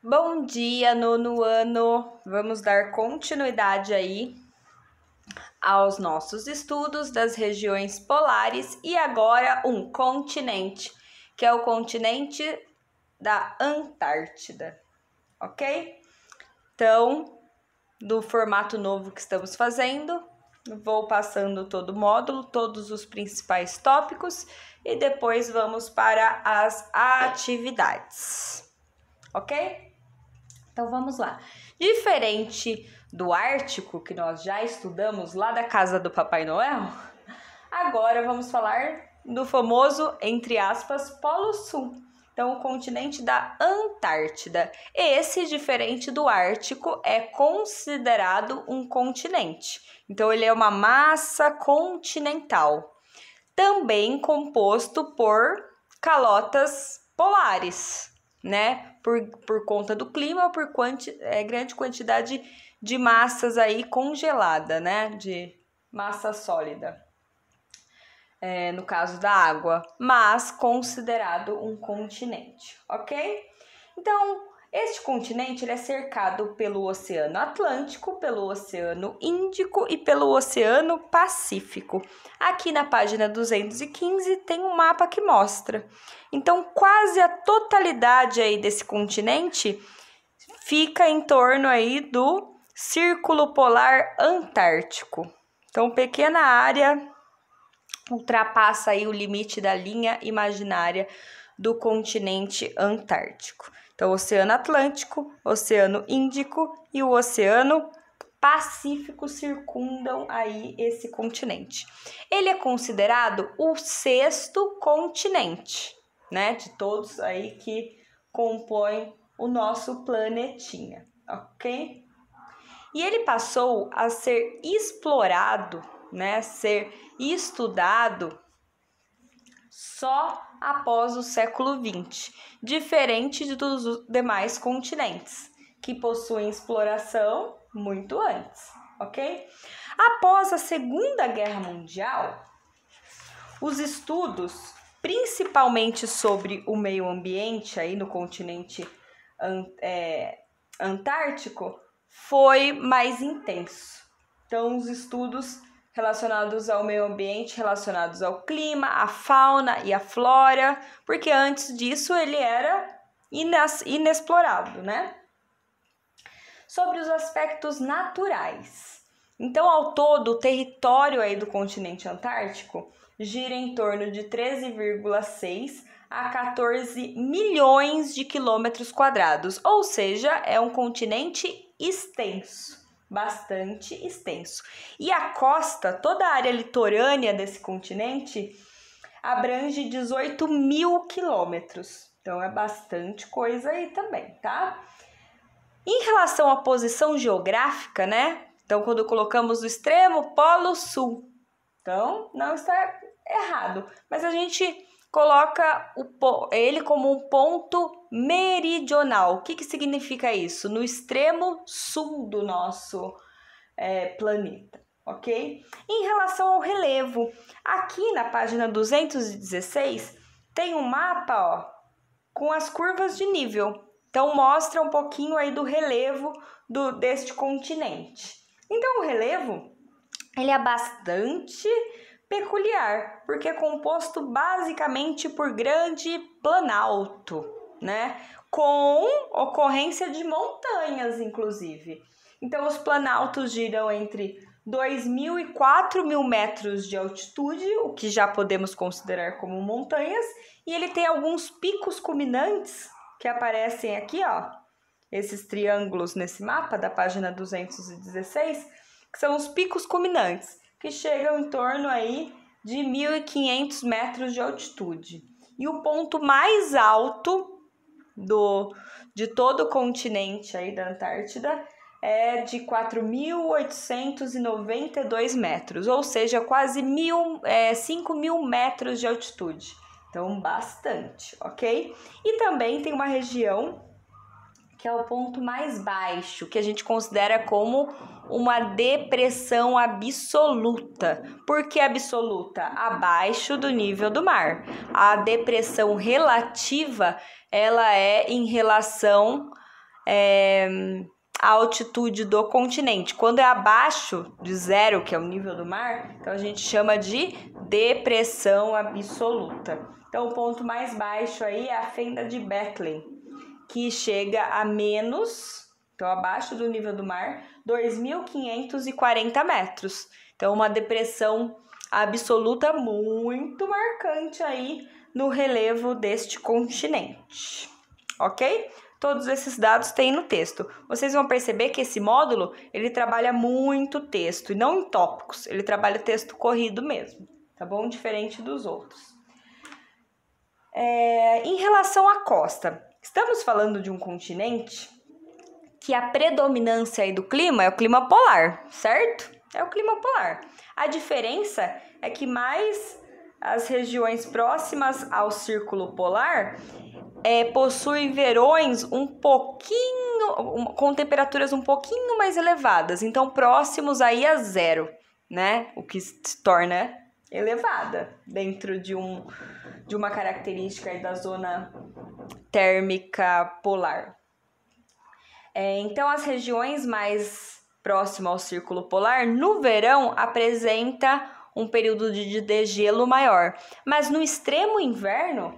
Bom dia, nono ano! Vamos dar continuidade aí aos nossos estudos das regiões polares e agora um continente, que é o continente da Antártida, ok? Então, do formato novo que estamos fazendo, vou passando todo o módulo, todos os principais tópicos e depois vamos para as atividades, ok? Então vamos lá. Diferente do Ártico, que nós já estudamos lá da casa do Papai Noel, agora vamos falar do famoso, entre aspas, Polo Sul. Então, o continente da Antártida. Esse, diferente do Ártico, é considerado um continente. Então, ele é uma massa continental, também composto por calotas polares, né? Por conta do clima ou por grande quantidade de massas aí congelada, né? De massa sólida, no caso da água, mas considerado um continente, ok? Então, este continente ele é cercado pelo Oceano Atlântico, pelo Oceano Índico e pelo Oceano Pacífico. Aqui na página 215 tem um mapa que mostra. Então, quase a totalidade aí desse continente fica em torno aí do Círculo Polar Antártico. Então, pequena área ultrapassa aí o limite da linha imaginária do continente antártico. Então, o Oceano Atlântico, Oceano Índico e o Oceano Pacífico circundam aí esse continente. Ele é considerado o sexto continente, né, de todos aí que compõem o nosso planetinha, ok? E ele passou a ser explorado, né, ser estudado só após o século XX, diferente dos demais continentes, que possuem exploração muito antes, ok? Após a Segunda Guerra Mundial, os estudos, principalmente sobre o meio ambiente aí no continente antártico, foi mais intenso. Então, os estudos relacionados ao meio ambiente, relacionados ao clima, à fauna e à flora, porque antes disso ele era inexplorado, né? Sobre os aspectos naturais. Então, ao todo, o território aí do continente antártico gira em torno de 13,6 a 14 milhões de quilômetros quadrados, ou seja, é um continente extenso. Bastante extenso. E a costa, toda a área litorânea desse continente, abrange 18 mil quilômetros. Então, é bastante coisa aí também, tá? Em relação à posição geográfica, né? Então, quando colocamos o extremo Polo Sul, então, não está errado. Mas a gente coloca ele como um ponto meridional. O que significa isso? No extremo sul do nosso planeta, ok? Em relação ao relevo, aqui na página 216 tem um mapa, ó, com as curvas de nível. Então, mostra um pouquinho aí do relevo deste continente. Então, o relevo, ele é bastante peculiar, porque é composto basicamente por grande planalto, né? Com ocorrência de montanhas, inclusive. Então, os planaltos giram entre 2.000 e 4.000 metros de altitude, o que já podemos considerar como montanhas, e ele tem alguns picos culminantes que aparecem aqui, ó, esses triângulos nesse mapa da página 216, que são os picos culminantes, que chegam em torno aí de 1.500 metros de altitude. E o ponto mais alto de todo o continente aí da Antártida é de 4.892 metros, ou seja, quase 5.000 metros de altitude. Então, bastante, ok? E também tem uma região que é o ponto mais baixo, que a gente considera como uma depressão absoluta. Por que absoluta? Abaixo do nível do mar. A depressão relativa, ela é em relação a altitude do continente. Quando é abaixo de zero, que é o nível do mar, então a gente chama de depressão absoluta. Então o ponto mais baixo aí é a fenda de Bethlen, que chega a menos, então abaixo do nível do mar, 2.540 metros. Então uma depressão absoluta muito marcante aí no relevo deste continente, ok? Todos esses dados tem no texto. Vocês vão perceber que esse módulo, ele trabalha muito texto, e não em tópicos, ele trabalha texto corrido mesmo, tá bom? Diferente dos outros. Em relação à costa, estamos falando de um continente que a predominância aí do clima é o clima polar, certo? É o clima polar. A diferença é que mais as regiões próximas ao círculo polar possuem verões com temperaturas um pouquinho mais elevadas, então próximos aí a zero, né? O que se torna elevada dentro de uma característica aí da zona térmica polar. Então, as regiões mais próximas ao círculo polar, no verão, apresenta um período de degelo maior. Mas no extremo inverno,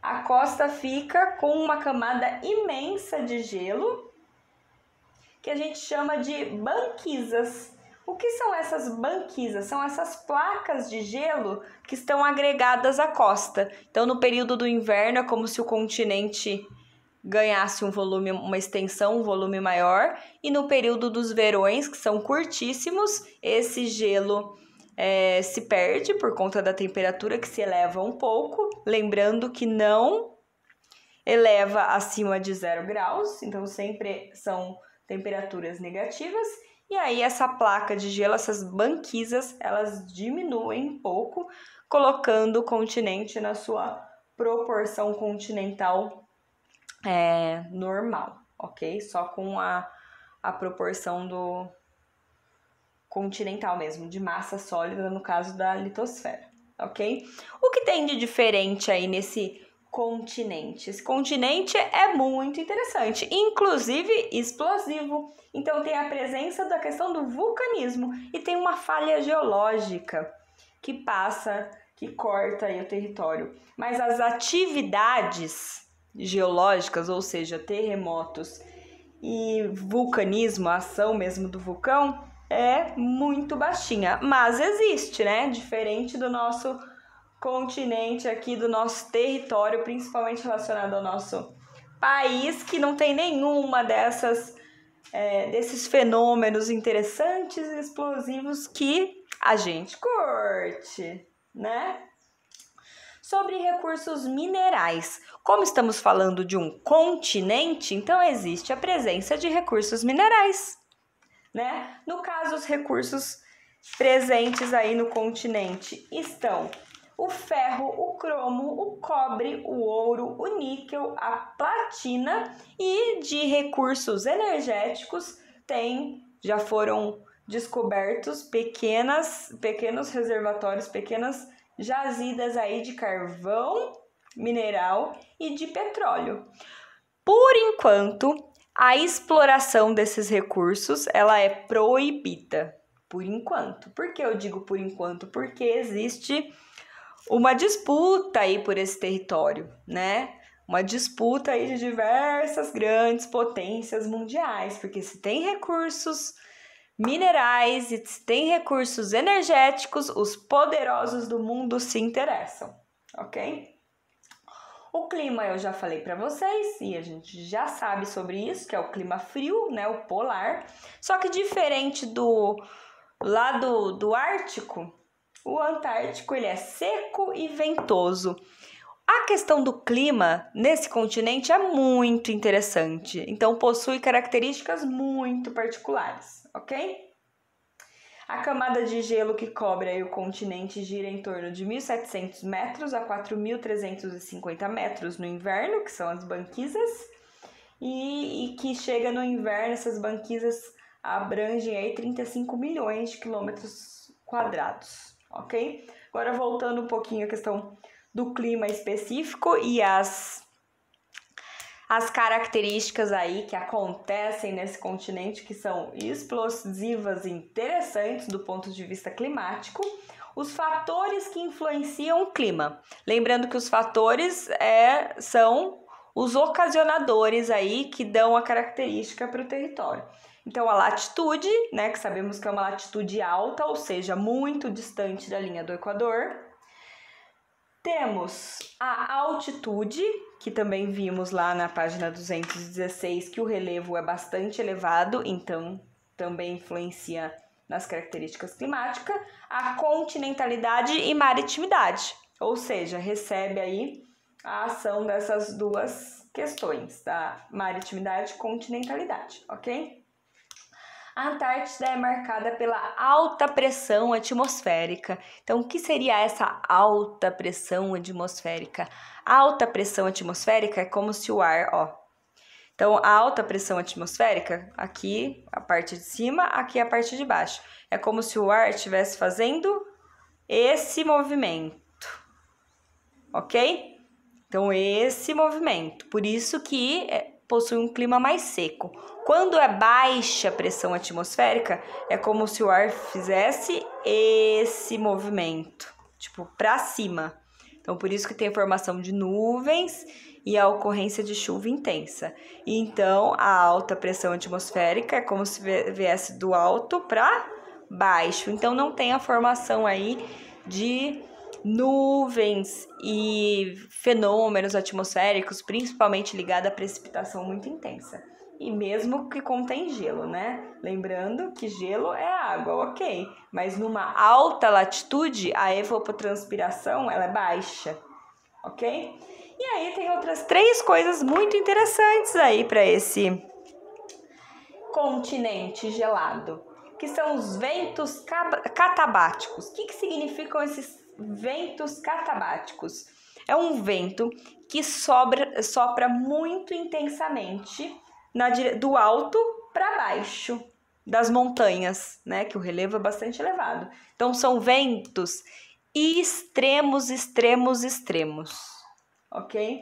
a costa fica com uma camada imensa de gelo, que a gente chama de banquisas. O que são essas banquisas? São essas placas de gelo que estão agregadas à costa. Então, no período do inverno, é como se o continente ganhasse um volume, uma extensão, um volume maior, e no período dos verões, que são curtíssimos, esse gelo se perde por conta da temperatura que se eleva um pouco, lembrando que não eleva acima de 0 graus, então sempre são temperaturas negativas, e aí essa placa de gelo, essas banquisas, elas diminuem um pouco, colocando o continente na sua proporção continental normal, ok? Só com a proporção do continental mesmo, de massa sólida, no caso da litosfera, ok? O que tem de diferente aí nesse continente? Esse continente é muito interessante, inclusive explosivo. Então tem a presença da questão do vulcanismo e tem uma falha geológica que corta aí o território. Mas as atividades geológicas, ou seja, terremotos e vulcanismo, a ação mesmo do vulcão, é muito baixinha, mas existe, né? Diferente do nosso continente aqui, do nosso território, principalmente relacionado ao nosso país, que não tem nenhuma desses fenômenos interessantes e explosivos que a gente curte, né? Sobre recursos minerais. Como estamos falando de um continente, então existe a presença de recursos minerais, né? No caso, os recursos presentes aí no continente estão o ferro, o cromo, o cobre, o ouro, o níquel, a platina, e de recursos energéticos já foram descobertos pequenos reservatórios, pequenas jazidas aí de carvão mineral e de petróleo. Por enquanto, a exploração desses recursos, ela é proibida, por enquanto. Por que eu digo por enquanto? Porque existe uma disputa aí por esse território, né? Uma disputa aí de diversas grandes potências mundiais, porque se tem recursos minerais e se tem recursos energéticos, os poderosos do mundo se interessam, ok? O clima eu já falei para vocês e a gente já sabe sobre isso, que é o clima frio, né, o polar. Só que diferente do lado do Ártico, o Antártico ele é seco e ventoso. A questão do clima nesse continente é muito interessante, então possui características muito particulares, ok? A camada de gelo que cobre aí o continente gira em torno de 1.700 metros a 4.350 metros no inverno, que são as banquisas, e que chega no inverno, essas banquisas abrangem aí 35 milhões de quilômetros quadrados, ok? Agora voltando um pouquinho à questão do clima específico e as as características aí que acontecem nesse continente, que são explosivas e interessantes do ponto de vista climático, os fatores que influenciam o clima. Lembrando que os fatores são os ocasionadores aí que dão a característica para o território. Então, a latitude, né, que sabemos que é uma latitude alta, ou seja, muito distante da linha do Equador. Temos a altitude, que também vimos lá na página 216, que o relevo é bastante elevado, então também influencia nas características climáticas. A continentalidade e maritimidade, ou seja, recebe aí a ação dessas duas questões, da maritimidade e continentalidade, ok? A Antártida é marcada pela alta pressão atmosférica. Então, o que seria essa alta pressão atmosférica? A alta pressão atmosférica é como se o ar, Então, a alta pressão atmosférica, aqui a parte de cima, aqui a parte de baixo. É como se o ar estivesse fazendo esse movimento, ok? Então, esse movimento. Por isso que possui um clima mais seco. Quando é baixa pressão atmosférica, é como se o ar fizesse esse movimento, tipo, para cima. Então, por isso que tem a formação de nuvens e a ocorrência de chuva intensa. Então, a alta pressão atmosférica é como se viesse do alto para baixo. Então, não tem a formação aí de nuvens e fenômenos atmosféricos, principalmente ligado à precipitação muito intensa. E mesmo que contém gelo, né? Lembrando que gelo é água, ok. Mas numa alta latitude, a evapotranspiração ela é baixa, ok? E aí tem outras 3 coisas muito interessantes aí para esse continente gelado, que são os ventos catabáticos. O que significam esses ventos catabáticos? É um vento que sopra muito intensamente do alto para baixo das montanhas, né? Que o relevo é bastante elevado. Então, são ventos extremos, ok?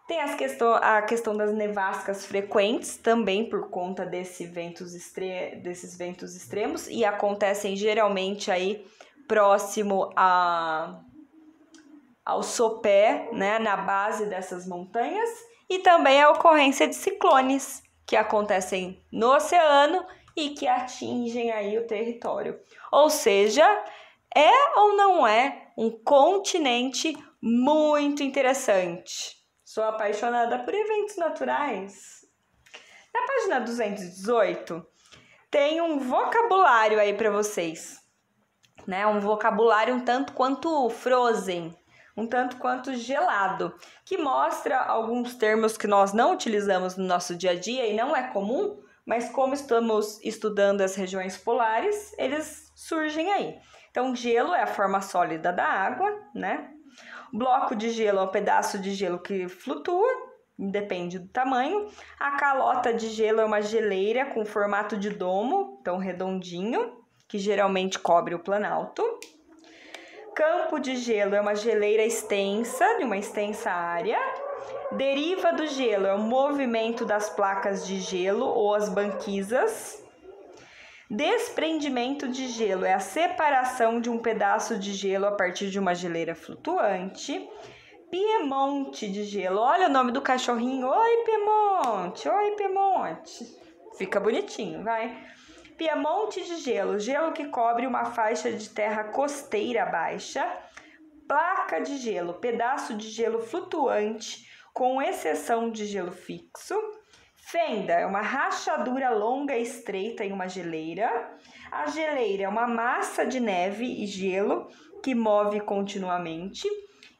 Tem a questão das nevascas frequentes, também por conta desses ventos extremos, e acontecem geralmente aí próximo ao sopé, né, na base dessas montanhas, e também a ocorrência de ciclones, que acontecem no oceano e que atingem aí o território. Ou seja, é ou não é um continente muito interessante? Sou apaixonada por eventos naturais. Na página 218, tem um vocabulário aí para vocês, né? Um vocabulário um tanto quanto frozen, um tanto quanto gelado, que mostra alguns termos que nós não utilizamos no nosso dia a dia e não é comum, mas como estamos estudando as regiões polares, eles surgem aí. Então, gelo é a forma sólida da água, né? Bloco de gelo é um pedaço de gelo que flutua, depende do tamanho. A calota de gelo é uma geleira com formato de domo, então redondinho, que geralmente cobre o planalto. Campo de gelo é uma geleira extensa, de uma extensa área. Deriva do gelo é o movimento das placas de gelo ou as banquisas. Desprendimento de gelo é a separação de um pedaço de gelo a partir de uma geleira flutuante. Piemonte de gelo, olha o nome do cachorrinho. Oi, Piemonte! Oi, Piemonte! Fica bonitinho, vai. Piemonte de gelo, gelo que cobre uma faixa de terra costeira baixa. Placa de gelo, pedaço de gelo flutuante, com exceção de gelo fixo. Fenda é uma rachadura longa e estreita em uma geleira. A geleira é uma massa de neve e gelo que move continuamente.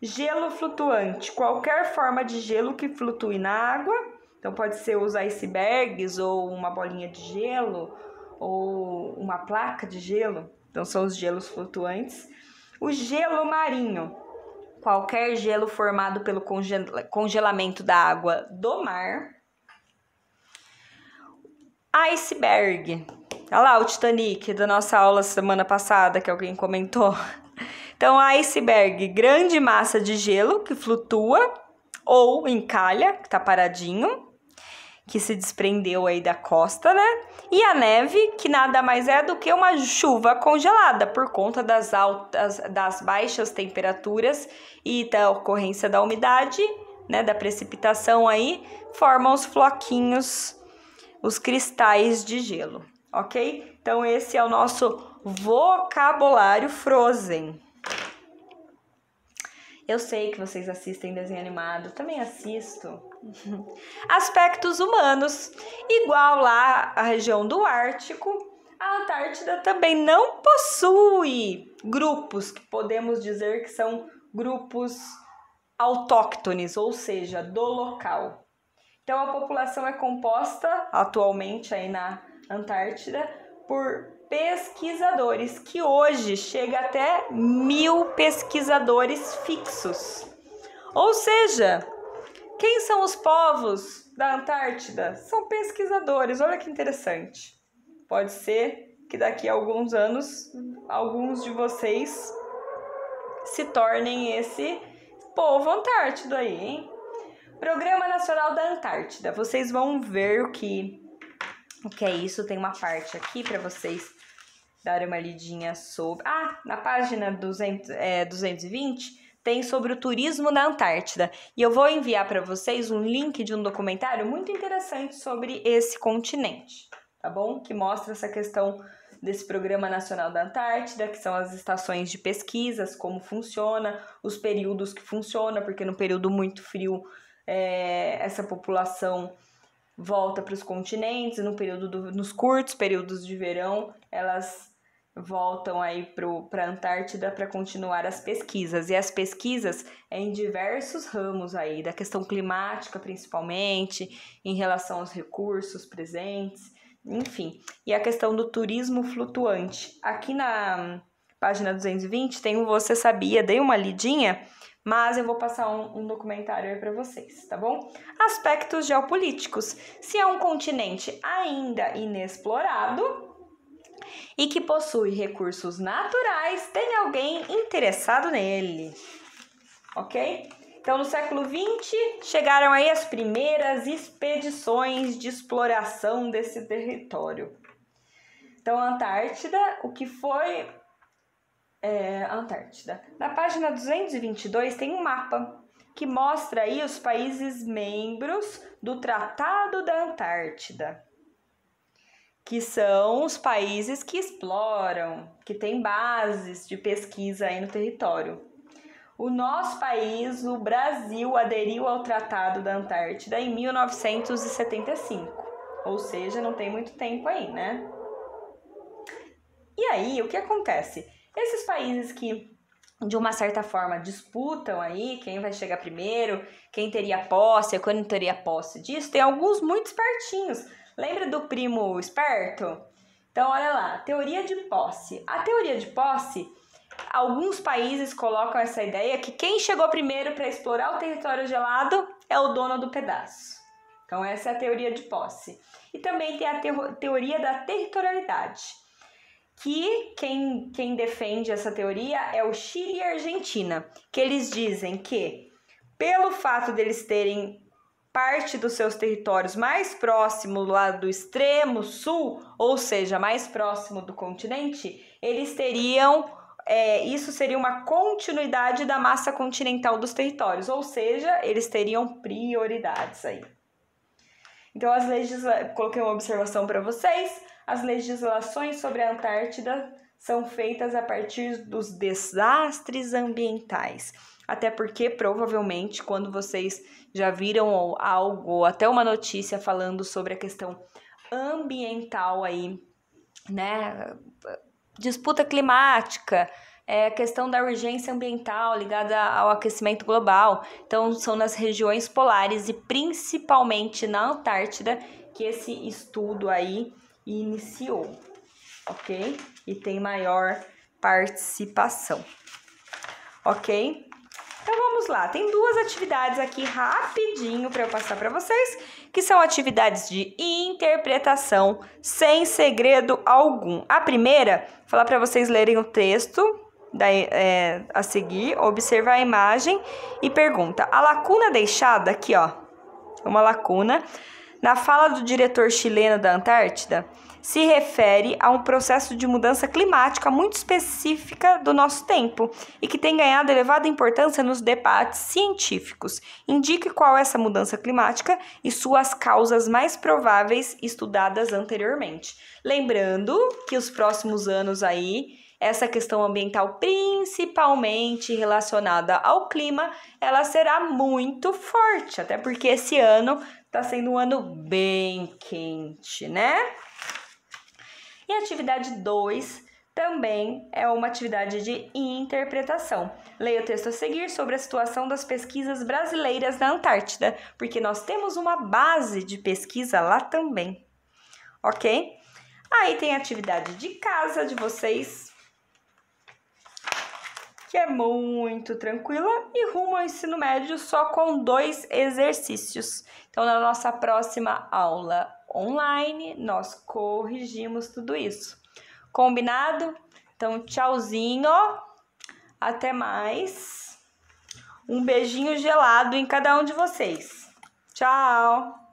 Gelo flutuante, qualquer forma de gelo que flutue na água. Então pode ser os icebergs ou uma bolinha de gelo ou uma placa de gelo. Então são os gelos flutuantes. O gelo marinho, qualquer gelo formado pelo congelamento da água do mar. Iceberg, olha lá o Titanic da nossa aula semana passada que alguém comentou. Então, iceberg, grande massa de gelo que flutua ou encalha, que tá paradinho, que se desprendeu aí da costa, né? E a neve, que nada mais é do que uma chuva congelada por conta das baixas temperaturas e da ocorrência da umidade, né, da precipitação aí, formam os floquinhos, os cristais de gelo, ok? Então esse é o nosso vocabulário Frozen. Eu sei que vocês assistem desenho animado, também assisto. Aspectos humanos. Igual lá a região do Ártico, a Antártida também não possui grupos que podemos dizer que são grupos autóctones, ou seja, do local. Então a população é composta atualmente aí na Antártida por pesquisadores, que hoje chega até 1.000 pesquisadores fixos. Ou seja, quem são os povos da Antártida? São pesquisadores, olha que interessante. Pode ser que daqui a alguns anos, alguns de vocês se tornem esse povo antártido aí, hein? Programa Nacional da Antártida. Vocês vão ver o que é isso. Tem uma parte aqui para vocês darem uma lidinha sobre... na página 220 tem sobre o turismo na Antártida. E eu vou enviar para vocês um link de um documentário muito interessante sobre esse continente, tá bom? Que mostra essa questão desse Programa Nacional da Antártida, que são as estações de pesquisas, como funciona, os períodos que funciona, porque no período muito frio essa população volta para os continentes, nos curtos períodos de verão, elas voltam aí para a Antártida para continuar as pesquisas. E as pesquisas em diversos ramos aí, da questão climática principalmente, em relação aos recursos presentes, enfim. E a questão do turismo flutuante. Aqui na página 220 tem o Você Sabia, dei uma lidinha, mas eu vou passar um documentário aí para vocês, tá bom? Aspectos geopolíticos. Se é um continente ainda inexplorado e que possui recursos naturais, tem alguém interessado nele, ok? Então, no século XX, chegaram aí as primeiras expedições de exploração desse território. Então, a Antártida, o que foi... a Antártida. Na página 222 tem um mapa que mostra aí os países membros do Tratado da Antártida, que são os países que exploram, que têm bases de pesquisa aí no território. O nosso país, o Brasil, aderiu ao Tratado da Antártida em 1975, ou seja, não tem muito tempo aí, né? E aí, o que acontece? Esses países que, de uma certa forma, disputam aí quem vai chegar primeiro, quem teria posse, quando teria posse disso, tem alguns muito espertinhos. Lembra do primo esperto? Então, olha lá, teoria de posse. A teoria de posse, alguns países colocam essa ideia que quem chegou primeiro para explorar o território gelado é o dono do pedaço. Então, essa é a teoria de posse. E também tem a teoria da territorialidade, que quem defende essa teoria é o Chile e a Argentina, que eles dizem que, pelo fato deles terem parte dos seus territórios mais próximo lá do extremo sul, ou seja, mais próximo do continente, eles teriam, isso seria uma continuidade da massa continental dos territórios, ou seja, eles teriam prioridades aí. Então, coloquei uma observação para vocês. As legislações sobre a Antártida são feitas a partir dos desastres ambientais. Até porque, provavelmente, quando vocês já viram algo, até uma notícia falando sobre a questão ambiental aí, né? Disputa climática, questão da urgência ambiental ligada ao aquecimento global. Então, são nas regiões polares e principalmente na Antártida que esse estudo aí iniciou, ok? E tem maior participação, ok? Então vamos lá, tem duas atividades aqui rapidinho para eu passar para vocês, que são atividades de interpretação sem segredo algum. A primeira, vou falar para vocês lerem o texto a seguir, observa a imagem e pergunta: a lacuna deixada, aqui ó, uma lacuna, na fala do diretor chileno da Antártida, se refere a um processo de mudança climática muito específica do nosso tempo e que tem ganhado elevada importância nos debates científicos. Indique qual é essa mudança climática e suas causas mais prováveis estudadas anteriormente. Lembrando que os próximos anos aí, essa questão ambiental, principalmente relacionada ao clima, ela será muito forte, até porque esse ano está sendo um ano bem quente, né? E a atividade 2 também é uma atividade de interpretação. Leia o texto a seguir sobre a situação das pesquisas brasileiras na Antártida, porque nós temos uma base de pesquisa lá também, ok? Aí tem a atividade de casa de vocês, que é muito tranquila e rumo ao ensino médio só com 2 exercícios. Então, na nossa próxima aula online, nós corrigimos tudo isso. Combinado? Então, tchauzinho, até mais. Um beijinho gelado em cada um de vocês. Tchau!